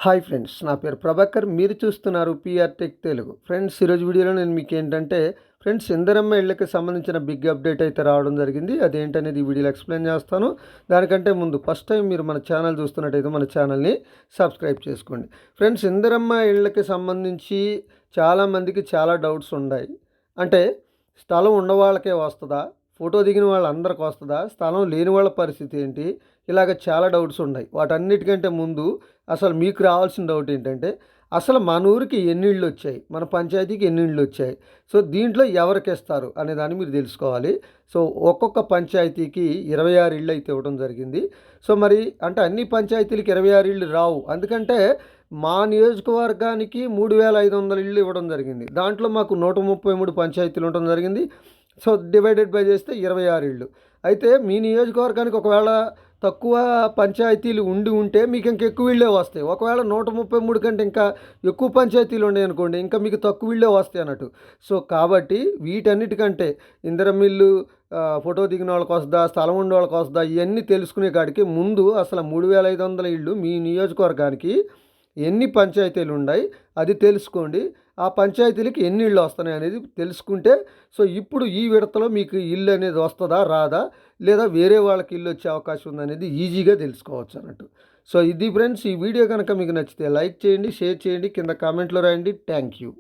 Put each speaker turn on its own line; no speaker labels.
Hi friends, నా పేరు ప్రభాకర్. మీరు చూస్తున్నారు పిఆర్ టెక్ తెలుగు. ఫ్రెండ్స్, ఈరోజు వీడియోలో నేను మీకు ఏంటంటే ఇందిరమ్మ ఇళ్ళకి సంబంధించిన బిగ్ అప్డేట్ అయితే రావడం జరిగింది. అదేంటనేది ఈ వీడియోలో ఎక్స్ప్లెయిన్ చేస్తాను. దానికంటే ముందు ఫస్ట్ టైం మీరు మన ఛానల్ చూస్తున్నట్టయితే మన ఛానల్ని సబ్స్క్రైబ్ చేసుకోండి. ఫ్రెండ్స్, ఇందిరమ్మ ఇళ్ళకి సంబంధించి చాలామందికి చాలా డౌట్స్ ఉన్నాయి. అంటే స్థలం ఉన్నవాళ్ళకే వస్తుందా, ఫోటో దిగిన వాళ్ళందరికీ వస్తుందా, స్థలం లేని వాళ్ళ పరిస్థితి ఏంటి, ఇలాగ చాలా డౌట్స్ ఉన్నాయి. వాటన్నిటికంటే ముందు అసలు మీకు రావాల్సిన డౌట్ ఏంటంటే అసలు మన ఊరికి ఎన్ని ఇళ్ళు వచ్చాయి, మన పంచాయతీకి ఎన్ని ఇళ్ళు వచ్చాయి, సో దీంట్లో ఎవరికి ఇస్తారు అనే దాన్ని మీరు తెలుసుకోవాలి. సో ఒక్కొక్క పంచాయతీకి 26 ఇళ్ళు అయితే ఇవ్వడం జరిగింది. సో మరి అంటే అన్ని పంచాయతీలకి 26 ఇళ్ళు రావు. ఎందుకంటే మా నియోజకవర్గానికి 3500 ఇళ్ళు ఇవ్వడం జరిగింది. దాంట్లో మాకు 133 పంచాయతీలు ఉండడం జరిగింది. సో డివైడెడ్ బై చేస్తే 26 ఇళ్ళు. అయితే మీ నియోజకవర్గానికి ఒకవేళ తక్కువ పంచాయతీలు ఉంటే మీకు ఇంకా ఎక్కువ ఇళ్ళే వస్తాయి. ఒకవేళ 133 కంటే ఇంకా ఎక్కువ పంచాయతీలు ఉన్నాయి అనుకోండి, ఇంకా మీకు తక్కువ ఇళ్ళే వస్తాయి అన్నట్టు. సో కాబట్టి వీటన్నిటికంటే ఇందిరమ్మ ఇల్లు ఫోటో దిగిన వాళ్ళకి వస్తుందా, స్థలం ఉండే వాళ్ళకి వస్తుందా, ఇవన్నీ తెలుసుకునే కాడికి ముందు అసలు 3500 ఇళ్ళు మీ నియోజకవర్గానికి ఎన్ని పంచాయతీలు ఉన్నాయి అది తెలుసుకోండి. ఆ పంచాయతీలకి ఎన్ని ఇళ్ళు వస్తున్నాయి అనేది తెలుసుకుంటే సో ఇప్పుడు ఈ విడతలో మీకు ఇల్లు అనేది వస్తుందా రాదా, లేదా వేరే వాళ్ళకి ఇల్లు వచ్చే అవకాశం ఉందనేది ఈజీగా తెలుసుకోవచ్చు అన్నట్టు. సో ఇది ఫ్రెండ్స్, ఈ వీడియో కనుక మీకు నచ్చితే లైక్ చేయండి, షేర్ చేయండి, కింద కామెంట్లో రాయండి. Thank you.